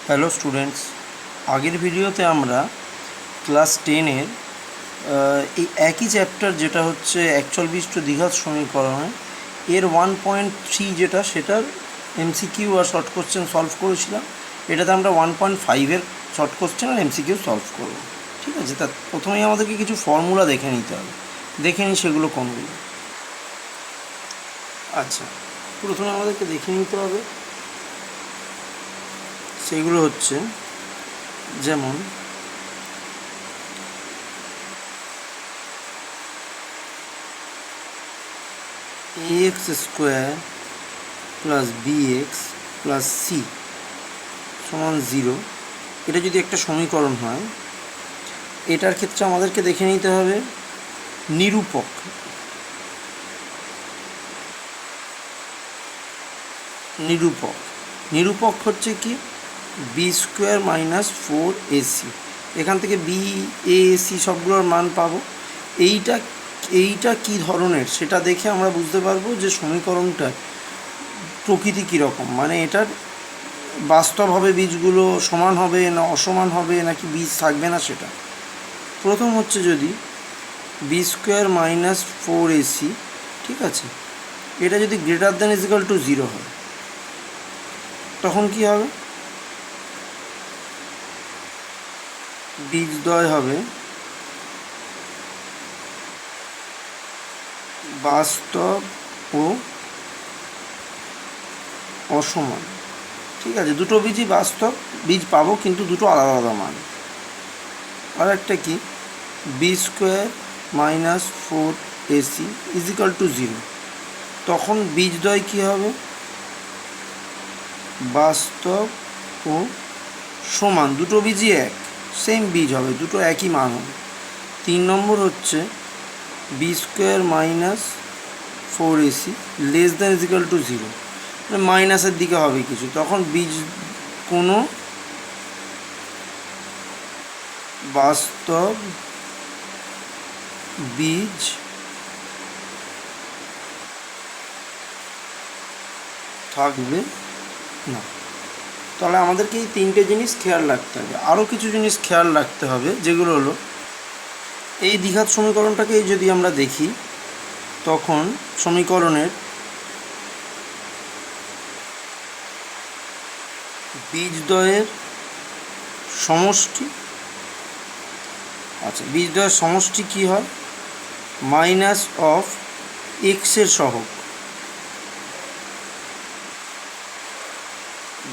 Hello students, আগের ভিডিওতে আমরা ক্লাস 10-এর এই একই চ্যাপ্টার যেটা হচ্ছে একচল বিশিষ্ট দ্বিঘাত সমীকরণ এর 1.3 যেটা সেটার এমসিকিউ আর শর্ট কোশ্চেন সলভ করেছিলাম। এটাতে আমরা 1.5-এর শর্ট কোশ্চেন আর এমসিকিউ সলভ করব। ঠিক আছে, তা প্রথমেই আমাদেরকে কিছু ফর্মুলা দেখে নিতে হবে। দেখে নিই সেগুলো কোনগুলো। আচ্ছা, প্রথমে আমাদেরকে দেখে নিতে হবে সেগুলো হচ্ছে যেমন ax square plus bx plus c সমান 0, এটা যদি একটা সমীকরণ হয়, এটার ক্ষেত্রে আমাদেরকে দেখে নিতে হবে নিরূপক। নিরূপক নিরূপক হচ্ছে কি বি স্কোয়ার মাইনাস 4ac। এখান থেকে বি এ সি সবগুলোর মান পাবো। এইটা কি ধরনের সেটা দেখে আমরা বুঝতে পারবো যে সমীকরণটা প্রকৃতি কীরকম, মানে এটার বাস্তব হবে বীজগুলো সমান হবে না অসমান হবে নাকি বীজ থাকবে না সেটা। প্রথম হচ্ছে যদি বি স্কোয়ার মাইনাস 4ac, ঠিক আছে, এটা যদি গ্রেটার দ্যান ইজিক্যাল টু 0 হয় তখন কি হবে? বীজদ্বয় হবে বাস্তব ও অসমান। ঠিক আছে, দুটো বীজই বাস্তব বীজ পাবো কিন্তু দুটো আলাদা আলাদা মান। আর একটা কি B square minus 4ac is equal to 0, তখন বীজদ্বয় কী হবে? বাস্তব ও সমান, দুটো বীজই এক, সেম বীজ হবে, দুটো একই মান হবে। 3 নম্বর হচ্ছে B square minus 4ac less than is equal to 0, মানে মাইনাসের দিকে হবে কিছু, তখন বীজ কোনো বাস্তব বীজ থাকবে না। তাহলে আমাদেরকে এই 3টে জিনিস খেয়াল রাখতে হবে। আরও কিছু জিনিস খেয়াল রাখতে হবে, যেগুলো হলো এই দ্বিঘাত সমীকরণটাকে যদি আমরা দেখি তখন সমীকরণের বীজদ্বয়ের সমষ্টি, আচ্ছা বীজদ্বয়ের সমষ্টি কী হয়? মাইনাস অফ এক্সের সহগ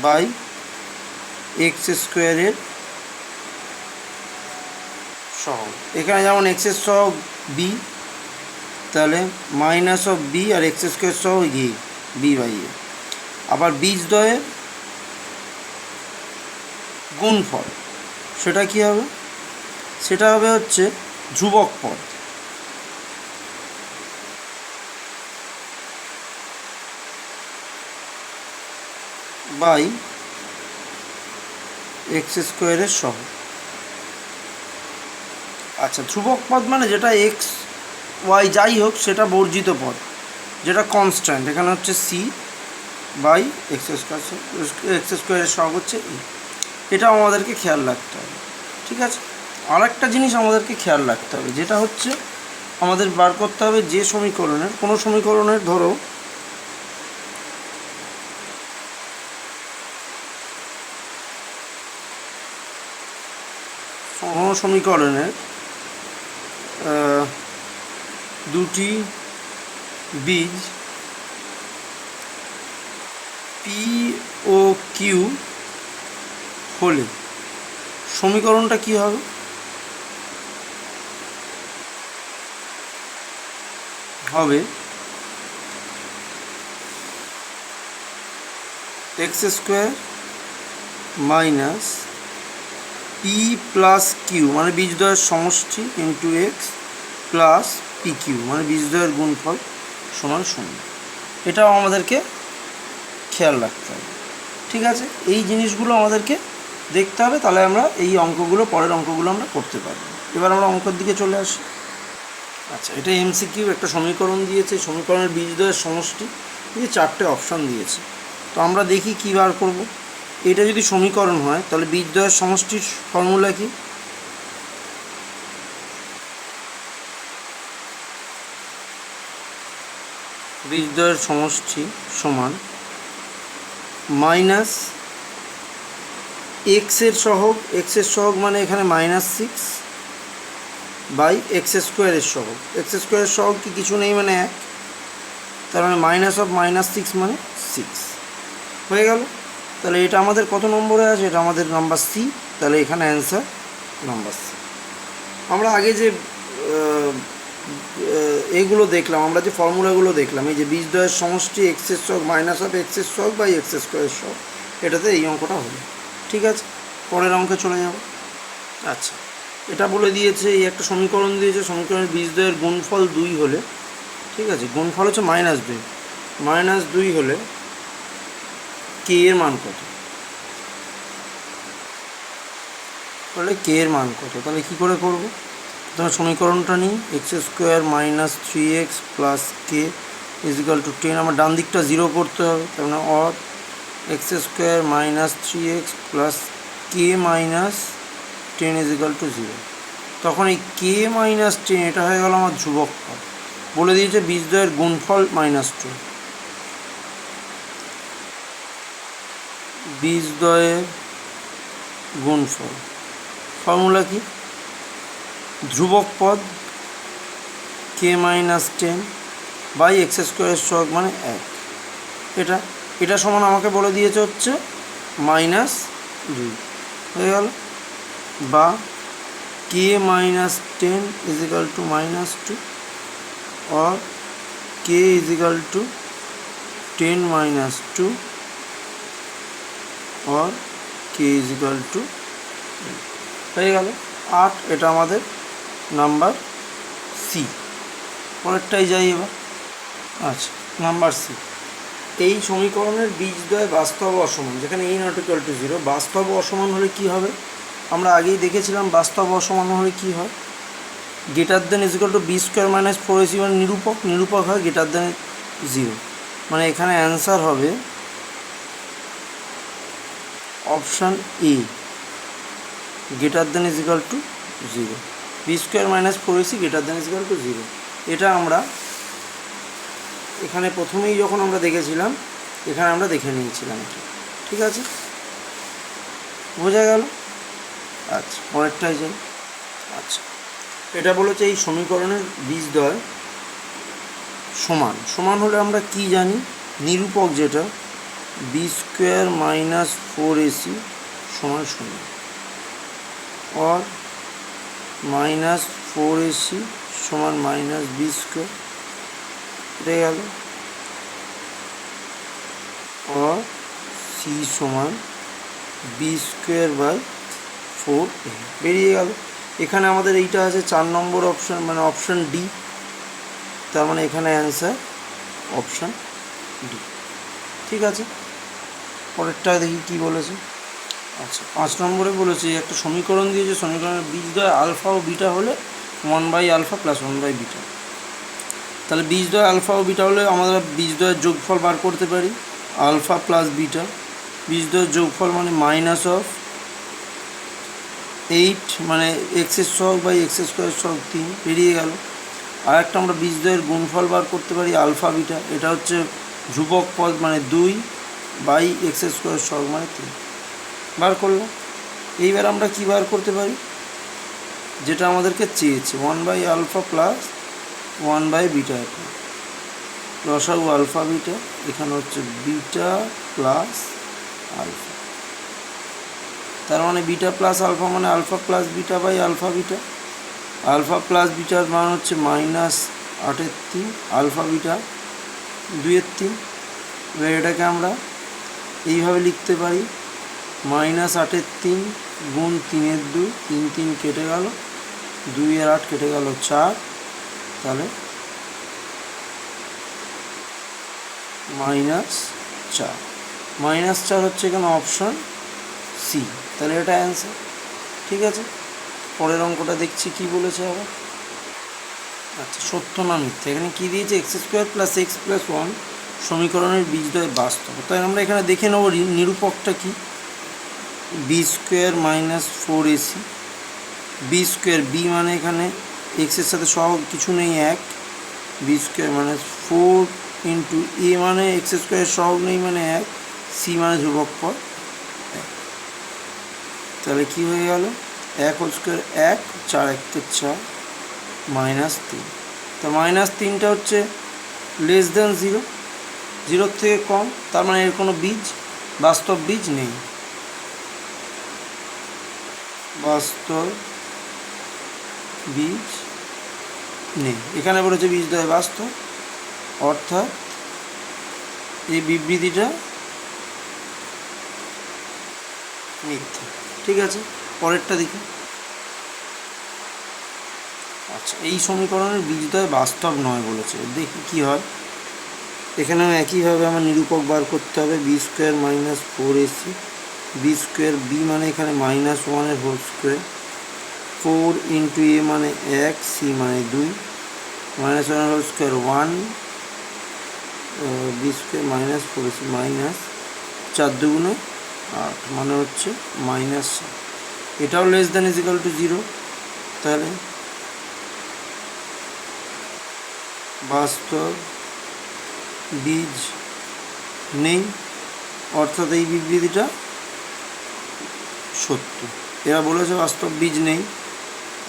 বাই এক্স স্কোয়ারের সহগ। এখানে যেমন এক্সের সহগ বি, তাহলে মাইনাস অফ বি আর এক্স স্কোয়ার সহগ বি বাই এ। আবার বীজদ্বয়ের গুণফল সেটা কী হবে? সেটা হবে হচ্ছে ধ্রুবক পদ বাই এক্স স্কোয়ারের সহগ। আচ্ছা, ধ্রুবক পদ মানে যেটা এক্স ওয়াই যাই হোক সেটা বর্জিত পদ, যেটা কনস্ট্যান্ট, এখানে হচ্ছে সি বাই এক্স স্কোয়ারের সহগ হচ্ছে ই। এটাও আমাদেরকে খেয়াল রাখতে হবে। ঠিক আছে, আর একটা জিনিস আমাদেরকে খেয়াল রাখতে হবে, যেটা হচ্ছে আমাদের বার করতে হবে যে সমীকরণের, কোনো সমীকরণের ধরো সমীকরণের দুটি বীজ পি ও কিউ হলে সমীকরণটা কি হবে? হবে X square minus P plus Q মানে বীজদ্বয়ের সমষ্টি into X plus P Q মানে বীজদ্বয়ের গুণফল সমান 0। এটাও আমাদেরকে খেয়াল রাখতে হবে। ঠিক আছে, এই জিনিসগুলো আমাদেরকে দেখতে হবে, তাহলে আমরা এই অঙ্কগুলো, পরের অঙ্কগুলো আমরা করতে পারবো। এবার আমরা অঙ্কের দিকে চলে আসি। আচ্ছা, এটা এমসিকিউ, একটা সমীকরণ দিয়েছে, সমীকরণের বীজদ্বয়ের সমষ্টি দিয়ে 4টে অপশান দিয়েছে। তো আমরা দেখি কী বার করব। এটা যদি সমীকরণ হয় তাহলে বীজদ্বয়ের সমষ্টির ফর্মুলা কি? বীজদ্বয়ের সমষ্টি সমান মাইনাস এক্সের সহগ মানে এখানে -6 বাই এক্স স্কোয়ারের সহগ। এক্স স্কোয়ারের সহগ কি কিছু নেই মানে 1, তার মানে -6 মানে 6 হয়ে গেল। তাহলে এটা আমাদের কত নম্বরে আছে? এটা আমাদের নাম্বার সি। তাহলে এখানে অ্যান্সার নাম্বার সি। আমরা আগে যে এইগুলো দেখলাম, আমরা যে ফর্মুলাগুলো দেখলাম, এই যে বীজদ্বয়ের সমষ্টি এক্সের সহগ -x সহগ বাই এক্স স্কোয়ারের সহগ, এটাতে এই অঙ্কটা হলো। ঠিক আছে, পরের অঙ্কে চলে যাব। আচ্ছা, এটা বলে দিয়েছে, এই একটা সমীকরণ দিয়েছে, সমীকরণের বীজদ্বয়ের গুণফল 2 হলে, ঠিক আছে, গুণফল হচ্ছে -2 হলে কে এর মান কত? তাহলে কে এর মান কত? তাহলে কী করে করব? তোমার সমীকরণটা নিই, x² - 3x প্লাস কে ইজিক্যাল টু 10। আমার ডান দিকটা 0 করতে হবে, তার মানে or x² - 3x plus K - 10 is equal to 0। তখন এই কে -10 এটা হয়ে গেল আমার ধ্রুবক পদ। বলে দিয়েছে বীজদ্বয়ের গুণফল -2। বীজদ্বয়ের গুণফল ফর্মুলা কি? ধ্রুবক পদ কে -10 বাই এক্স স্কোয়ারের সহগ মানে 1। এটা সমান আমাকে বলে দিয়েছে হচ্ছে -2 হয়ে গেল, বা কে -10 ইজিক্যাল টু -2 और কে ইজিক্যাল টু 10 - 2 और কে ইজিক্যাল টু হয়ে গেল 8। এটা আমাদের নাম্বার সি। পরেরটাই যাই এবার। আচ্ছা, নাম্বার সি, এই সমীকরণের বীজদ্বয় বাস্তব অসমান, যেখানে a ≠ 0। বাস্তব অসমান হলে কি হবে? আমরা আগেই দেখেছিলাম বাস্তব অসমান হলে কি হয়, greater than equal two b² - 4ac, মানে নিরূপক হয় গ্রেটার দেন 0। মানে এখানে অ্যান্সার হবে option A, greater than equal to 0, b² - 4ac greater than equal to 0। এটা আমরা এখানে প্রথমেই যখন আমরা দেখেছিলাম, এখানে আমরা দেখে নিয়েছিলাম এটা। ঠিক আছে, বোঝা গেল? আচ্ছা, পরেরটাই যাই। আচ্ছা, এটা বলেছে এই সমীকরণের বীজদ্বয় সমান হলে আমরা কি জানি? নিরূপক যেটা b² - 4ac সমান 0, और -4ac সমান -b², এটা গেল, और c সমান b² বাই 4a বেরিয়ে গেল। এখানে আমাদের এইটা আছে 4 নম্বর অপশান, মানে অপশান ডি। তার মানে এখানে অ্যান্সার অপশান ডি। ঠিক আছে, পরেরটা দেখি কি বলেছে। আচ্ছা, 5 নম্বরে বলেছে একটা সমীকরণ দিয়েছে, সমীকরণের বীজদ্বয় আলফা ও বিটা হলে 1/α + 1/β। তাহলে বীজদ্বয় আলফা ও বিটা হলে আমরা বীজদ্বয়ের যোগফল বার করতে পারি, আলফা প্লাস বিটা। বীজদ্বয়ের যোগফল মানে -8, মানে এক্সের সহগ বাই এক্স স্কোয়ারের সহগ 3 বেরিয়ে গেল। আর একটা আমরা বীজদ্বয়ের গুণফল বার করতে পারি আলফা বিটা, এটা হচ্ছে ধ্রুবক পদ মানে 2 বাই এক্স স্কোয়ারের সহগ মানে 3 বার করলাম। এইবার আমরা কী বার করতে পারি? যেটা আমাদেরকে চেয়েছে 1/α প্লাস 1/β। লসাগু আলফা বিটা, এখানে হচ্ছে বিটা প্লাস আলফা। তার মানে বিটা প্লাস আলফা মানে alpha plus beta by alpha beta. Alpha plus বিটার মান হচ্ছে -8/3, আলফা বিটা 2/3। এবার এটাকে আমরা এইভাবে লিখতে পারি, -8/3 গুণ 3/2, 3 3 কেটে গেল, 2 আর 8 কেটে গেল 4, তাহলে -4 হচ্ছে এখানে অপশান সি। তাহলে এটা অ্যান্সার। ঠিক আছে, পরের অঙ্কটা দেখছি কি বলেছে আবার। আচ্ছা, সত্য না মিথ্যা? এখানে কী দিয়েছে? x² + x + 1 সমীকরণের বীজদ্বয় বাস্তব। তাই আমরা এখানে দেখে নেব নিরূপকটা কি। B square minus 4ac, B square, B মানে এখানে এক্সের সাথে সহ কিছু নেই 1, B square minus 4 into A মানে এক্স স্কোয়ার সহ নেই মানে 1, সি মানে ধ্রুবক পদ 1। তাহলে কী হয়ে গেল, 1 হোল স্কোয়ার 1, 4 1 তো 4, -3। তা -3টা হচ্ছে লেস দেন 0, 0 থেকে কম, তার মানে এর কোনো বীজ, বাস্তব বীজ নেই, বাস্তব বীজ নেই। এখানে বলেছে বীজদ্বয় বাস্তব, অর্থাৎ এই বিবৃতিটা মিথ্যা। ঠিক আছে, পরেরটা দেখি। আচ্ছা, এই সমীকরণের বীজদ্বয় বাস্তব নয় বলেছে, দেখি কি হয়। এখানেও একইভাবে আমার নিরূপক বার করতে হবে, B square minus 4ac, B square, B মানে এখানে -1 হোল স্কোয়ার, 4 ইন্টু এ মানে 1, সি মানে 2, -1 whole square 1, B square minus 4ac minus 4 দুগুণে 8 মানে হচ্ছে -7। এটাও লেস দ্যান ইজিক্যাল টু 0, তাহলে বাস্তব বীজ নেই, অর্থাৎ এই বিবৃতিটা সত্য। এরা বলেছে বাস্তব বীজ নেই,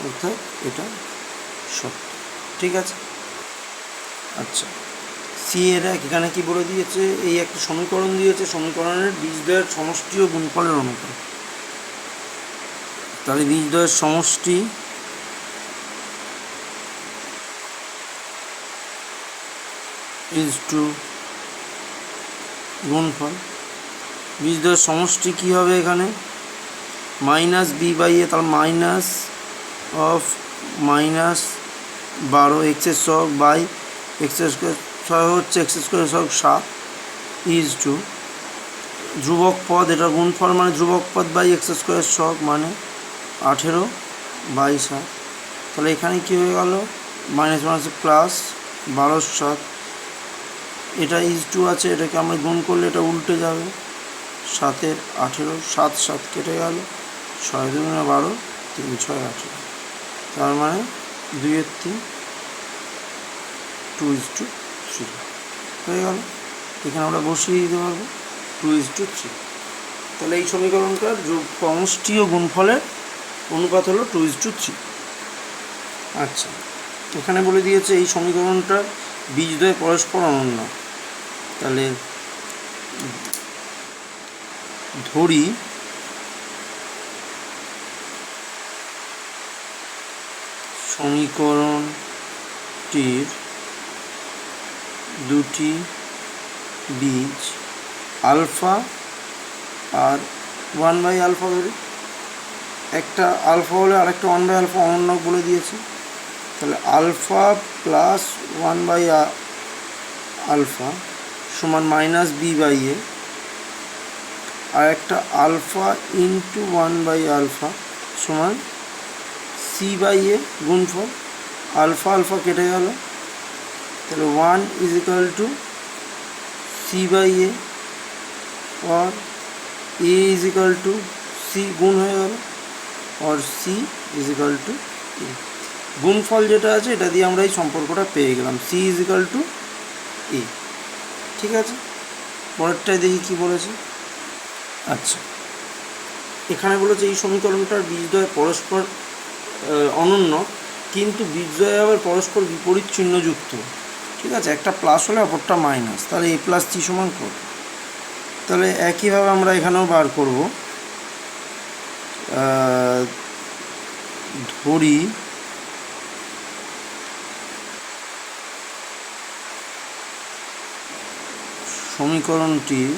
অর্থাৎ এটা সত্য। ঠিক আছে। আচ্ছা, সি এর এখানে কি বলে দিয়েছে, এই একটা সমীকরণ দিয়েছে, সমীকরণের বীজদ্বয়ের সমষ্টি ও গুণফলের অনুপাত। তাহলে বীজদ্বয়ের সমষ্টি ইজ টু গুণফল, বীজদ্বয়ের সমষ্টি কী হবে এখানে, -b/a, তাহলে মাইনাস অফ -12 এক্সের সহগ বাই এক্সের স্কোয়ার, সহগ হচ্ছে এক্স স্কোয়ার সহগ 7, ইজ টু ধ্রুবক পদ, এটা গুণফল মানে ধ্রুবক পদ বাই এক্স স্কোয়ার সহগ মানে 18/7। তাহলে এখানে কী হয়ে গেল, মাইনাস মাইনাসে প্লাস 12/7, এটা ইজ টু আছে, এটাকে আমরা গুণ করলে এটা উল্টে যাবে, 7 18, 7 7 কেটে গেল, 6 2 12, 3 6 18, তার মানে 2 3, 2:3 হয়ে গেল। এখানে আমরা বসিয়ে দিতে পারবো 2:3। তাহলে এই সমীকরণটার সমষ্টি ও গুণফলের অনুপাত হলো 2:3। আচ্ছা, এখানে বলে দিয়েছে এই সমীকরণটার বীজদ্বয় পরস্পর অনন্য। তাহলে ধরি সমীকরণটির দুটি বীজ আলফা আর 1/α ধরি, একটা আলফা হলে আরেকটা 1/α অনন্যক বলে দিয়েছে। তাহলে আলফা প্লাস 1/α সমান -b/a, আর একটা আলফা ইন্টু 1/α সমান c/a গুণফল, আলফা আলফা কেটে গেল, তাহলে 1 ইজ ইকুয়াল টু c/a, और a is equal to C गुण হয়ে গেল, और c is equal to a। গুণফল যেটা আছে এটা দিয়ে আমরা এই সম্পর্কটা পেয়ে গেলাম, c is equal two a। ঠিক আছে, পরেরটায় দেখি কি বলেছে। আচ্ছা, এখানে বলেছে এই সমীকরণটার বীজদ্বয় পরস্পর অনন্য, কিন্তু বীজদ্বয় আবার পরস্পর বিপরীত চিহ্নযুক্ত। ঠিক আছে, একটা প্লাস হলে অপরটা মাইনাস, তাহলে a প্লাস c সমান কত। তাহলে একইভাবে আমরা এখানেও বার করব, ধরি সমীকরণটির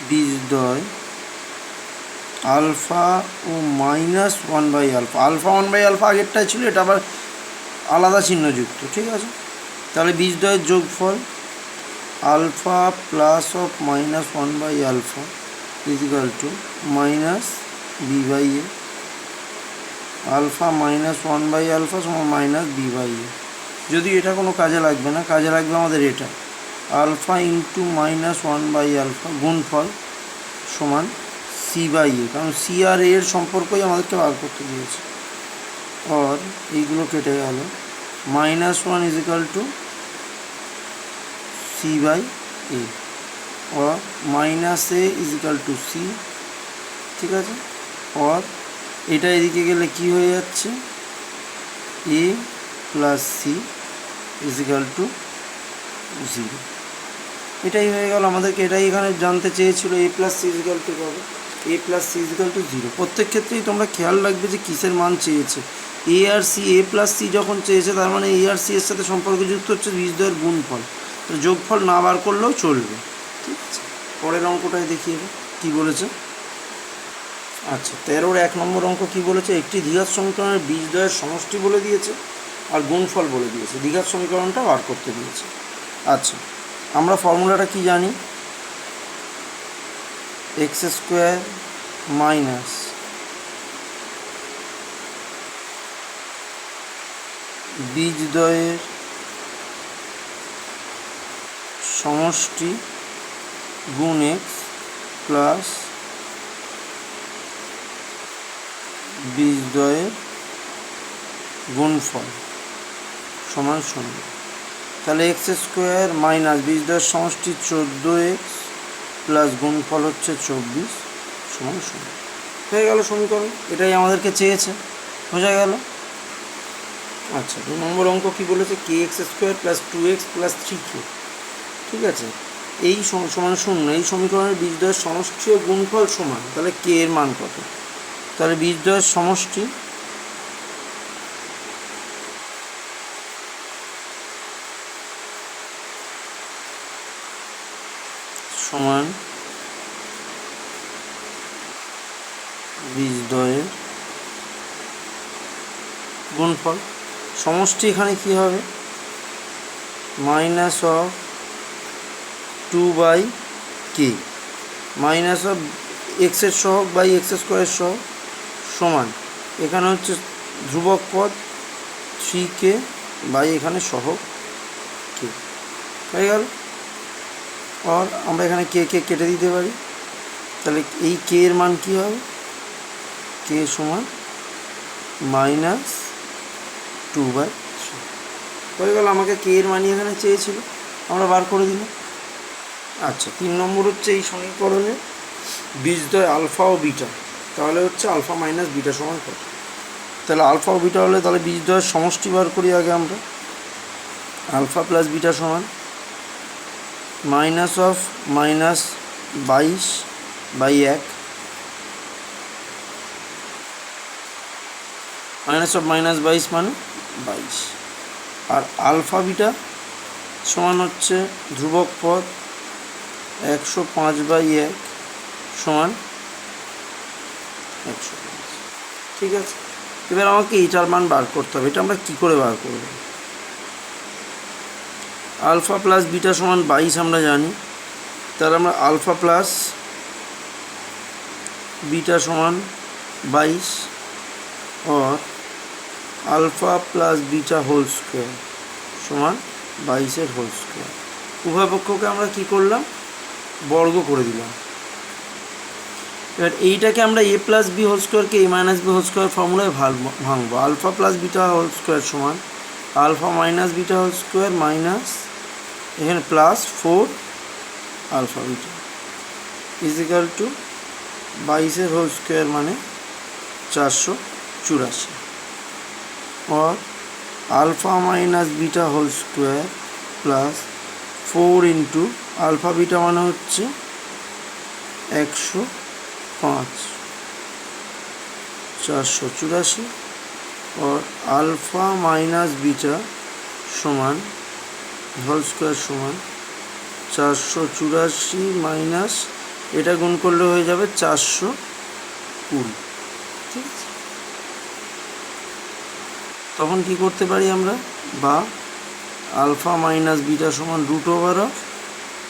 বীজদ্বয় আলফা ও -1/α, আলফা 1/α আগেরটাই ছিল, এটা আবার আলাদা চিহ্নযুক্ত। ঠিক আছে, তাহলে বীজদ্বয়ের যোগফল alpha plus of -1/α is equal to -b/a, alpha -1/α সমান -b/a। যদি এটা কোনো কাজে লাগবে না, কাজে লাগবে আমাদের এটা আলফা ইন্টু -1/α গুণফল সমান সি বাই এ, কারণ সি আর এর সম্পর্কই আমাদেরকে বার করতে দিয়েছে। আর এইগুলো কেটে গেল, -1 is equal to c by a, और -a is equal to c, ঠিক আছে। আর এটা এদিকে গেলে কি হয়ে যাচ্ছে, a plus c is equal to 0। এটাই হয়ে গেল, আমাদেরকে এটাই এখানে জানতে চেয়েছিল, a plus c is equal to কবে, a plus c is equal to 0। প্রত্যেক ক্ষেত্রেই তোমরা খেয়াল রাখবে যে কিসের মান চেয়েছে। এ আর সি, এ প্লাস সি যখন চেয়েছে তার মানে এ আর সি এর সাথে সম্পর্কযুক্ত হচ্ছে বীজদ্বয়ের গুণফল, তো যোগফল না বার করলেও চলবে, ঠিক আছে। পরের অঙ্কটায় দেখিয়ে কি বলেছে। আচ্ছা, 13-র 1 নম্বর অঙ্ক কি বলেছে, একটি দ্বিঘাত সমীকরণের বীজদ্বয়ের সমষ্টি বলে দিয়েছে আর গুণফল বলে দিয়েছে, দ্বিঘাত সমীকরণটা বার করতে দিয়েছে। আচ্ছা, আমরা ফর্মুলাটা কি জানি, x² মাইনাস বীজদ্বয়ের সমষ্টি গুণ x প্লাস বীজদ্বয়ের গুণফল সমান 0। তাহলে x² মাইনাস বীজদ্বয়ের সমষ্টি 14x প্লাস গুণফল হচ্ছে 24 সমান 0 হয়ে গেল সমীকরণ। এটাই আমাদেরকে চেয়েছে, বোঝা গেল। আচ্ছা, 2 নম্বর অঙ্ক কি বলেছে, kx² plus 2x plus 3k, ঠিক আছে, এই সমান 0। এই সমীকরণের বীজদ্বয়ের সমষ্টি ও গুণফল সমান, তাহলে k এর মান কত, তাহলে বীজদ্বয়ের সমষ্টি সমান বীজদ্বয়ের গুণফল। সমষ্টি এখানে কি হবে, -2/k -x এর সহগ বাই x² সহগ সমান, এখানে হচ্ছে ধ্রুবক পদ 3k বাই এখানে সহগ k হয়ে গেল। আর আমরা এখানে কে কেটে দিতে পারি, তাহলে এই কে এর মান কী হবে, কে সমান -2/3 হয়ে গেল। আমাকে কে এর মানই এখানে চেয়েছিল, আমরা বার করে দিলাম। আচ্ছা, 3 নম্বর হচ্ছে এই সমীকরণে বীজদ্বয় আলফা ও বিটা, তাহলে হচ্ছে আলফা মাইনাস বিটা সমান কত, তাহলে আলফা ও বিটা হলে তাহলে বীজদ্বয়ের সমষ্টি বার করি আগে আমরা। আলফা প্লাস বিটা সমান -22/1 -22 মানে 22, আর আলফা বিটা সমান হচ্ছে ধ্রুবক পদ 105/1 সমান 105, ঠিক আছে। এবার আমাকে এইটার মান বার করতে হবে, এটা আমরা কী করে বার করব, আলফা প্লাস বিটা সমান 22 আমরা জানি, তাহলে আমরা আলফা প্লাস বিটা সমান 22 और alpha plus beta whole square সমান 22-এর হোল স্কোয়ার। উভয় পক্ষকে আমরা কি করলাম, বর্গ করে দিলাম। এবার এইটাকে আমরা a প্লাস বি হোল স্কোয়ারকে a minus b whole square ফর্মুলায় ভাঙবো। Alpha plus beta whole square সমান alpha minus beta whole square minus এখানে plus 4 alpha beta is equal to 22-এর হোল স্কোয়ার মানে 484, और alpha minus beta whole square plus 4 into alpha beta माने होच्छे 105 484, और अल्फ़ा माइनस बीटा समान whole square समान 484 माइनस এটা গুণ করলে হয়ে যাবে 420, ঠিক আছে। তখন কি করতে পারি আমরা, বা আলফা মাইনাস বিটা সমান √ওভার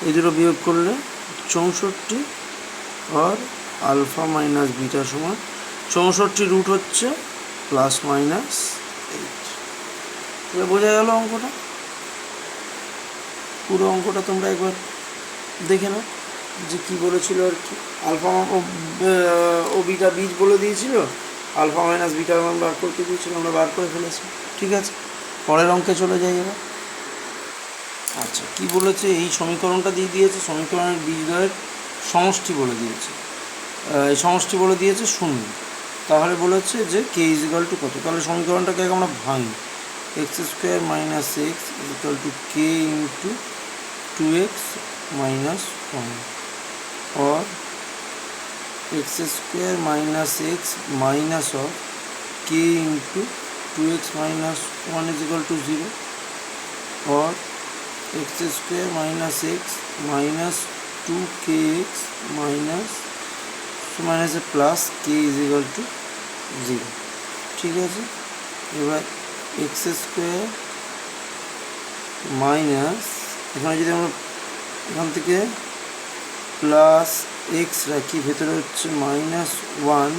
এই দুটো বিয়োগ করলে 64, আর আলফা মাইনাস বিটা সমান 64 রুট হচ্ছে +-8। তাহলে বোঝা গেল অঙ্কটা, পুরো অঙ্কটা তোমরা একবার দেখে নাও। যে কী বলেছিল আর কি, আলফা ও বিটা বীজ বলে দিয়েছিল, আলফা মাইনাস বিটার মান বার করতে দিয়েছিল, আমরা বার করে ফেলেছি। ঠিক আছে, পরের অঙ্কে চলে যাই এবার। আচ্ছা, কি বলেছে, এই সমীকরণটা দিয়ে দিয়েছে, সমীকরণের বীজদ্বয়ের সমষ্টি বলে দিয়েছে, এই সমষ্টি বলে দিয়েছে 0। তাহলে বলেছে যে কে ইজ ইকাল টু কত, তাহলে সমীকরণটাকে আমরা ভাঙি, x square minus x equal to k into 2x minus 1, और x square minus x minus of k into 2x minus 1 is equal to 0, और x square minus x minus 2kx minus minus plus k is equal to 0। ठीक है, এবার x square minus এখানে যদি আমরা এখান থেকে প্লাস এক্স রাখি, ভেতরে হচ্ছে -1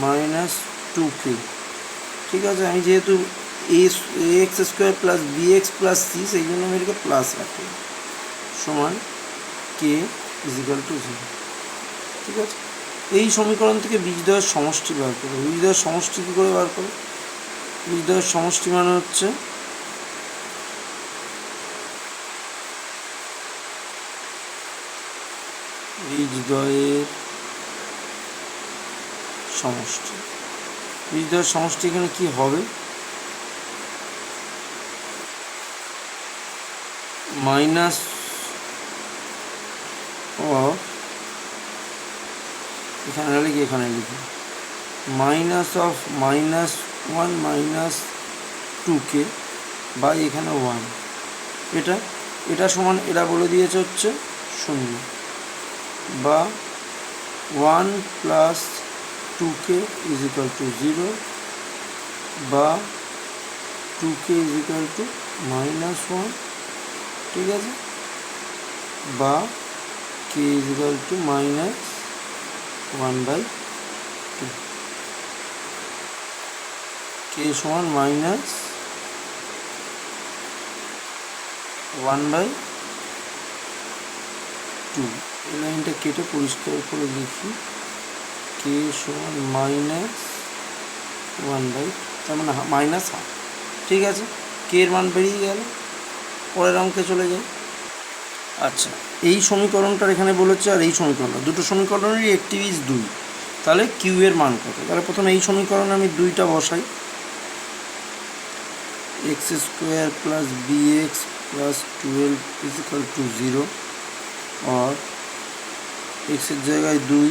মাইনাস 2k। ঠিক আছে, আমি যেহেতু X square plus BX plus C, সেই জন্য আমি এটাকে প্লাস রাখি, সমান কে ইজ ইকাল টু 0। ঠিক আছে, এই সমীকরণ থেকে বীজদ্বয়ের সমষ্টি বার করো। বীজদ্বয়ের সমষ্টি কী করে বার করো? বীজদ্বয়ের সমষ্টি মানে হচ্ছে বীজদ্বয়ের সমষ্টি। বীজদ্বয়ের সমষ্টি এখানে কি হবে? মাইনাস অফ, এখানে লিখি, এখানে লিখি minus of -1 minus 2k by এখানে 1, এটা সমান, এরা বলে দিয়েছে হচ্ছে 0, বা 1 plus 2k is equal to 0, বা 2k ইজ ইকাল টু -1। ঠিক আছে, বা k is equal two -1/2, k সমান -1/2। এই লাইনটা কেটে পরিষ্কার করে লিখি, কে সমান -1/2, তার মানে -1/2। ঠিক আছে, কে এর মান বেরিয়ে গেল। পরের অঙ্কে চলে যাই। আচ্ছা, এই সমীকরণটার এখানে বলেছে, আর এই সমীকরণটা, দুটো সমীকরণেরই একটি বীজ 2, তাহলে কিউ এর মান কত? তাহলে প্রথমে এই সমীকরণে আমি 2টা বসাই, X square plus BX plus 12 is equal to 0, और एक्सের জায়গায় 2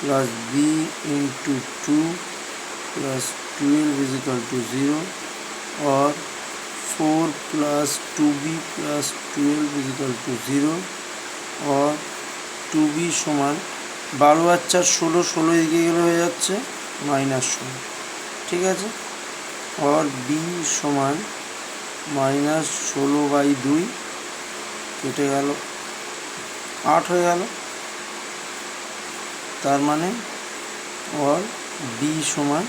plus B into 2 plus 12 is equal to 0, और 4 plus 2b plus 12 is equal to 0, और 2b समान 12 আর 4 16, 16 এদিকে গেলে হয়ে যাচ্ছে -16। ঠিক আছে, और b সমান -16/2 কেটে গেল 8 হয়ে গেল, তার মানে और b সমান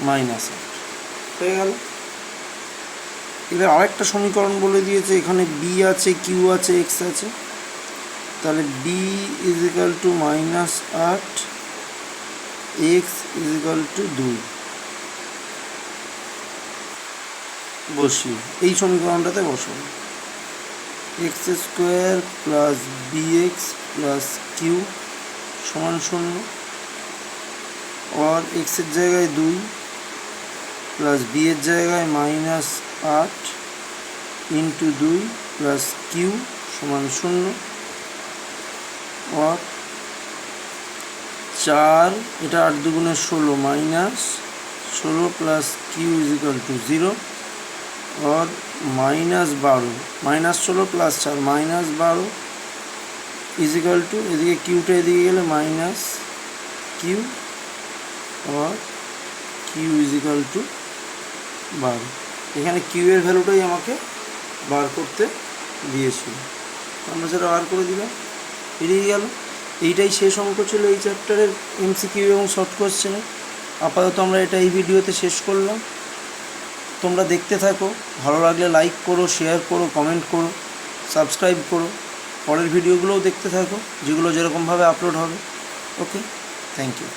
-8 হয়ে গেল। এবার আরেকটা সমীকরণ বলে দিয়েছে, এখানে b আছে, q আছে, x আছে, তাহলে b is equal to -8, x is equal to 2 বসি, এই সমীকরণটাতে বসাবো। X square plus BX plus Q সমান 0, और एक्सের জায়গায় 2 प्लस बी এর জায়গায় -8 इंटू 2 प्लस किউ সমান 0, और 4, এটা 8 দুগুণে 16, -16 plus Q is equal to 0, और -12, -16 प्लस 4 -12 इज इक्वल टू, এদিকে কিউটা এদিকে গেলে माइनस किউ, और কিউ ইজ ইকাল টু 12। এখানে কিউ এর ভ্যালুটাই আমাকে বার করতে দিয়েছিল, আমরা সেটা বার করে দিলাম, বেরিয়ে গেল। এইটাই শেষ অঙ্ক ছিল এই চ্যাপ্টারের এমসিকিউ এবং শর্ট কোয়েশ্চেনের। আপাতত আমরা এটা এই ভিডিওতে শেষ করলাম। তোমরা দেখতে থাকো, ভালো লাগলে লাইক করো, শেয়ার করো, কমেন্ট করো, সাবস্ক্রাইব করো, পরের ভিডিওগুলোও দেখতে থাকো, যেগুলো যেরকমভাবে আপলোড হবে। ওকে, থ্যাংক ইউ।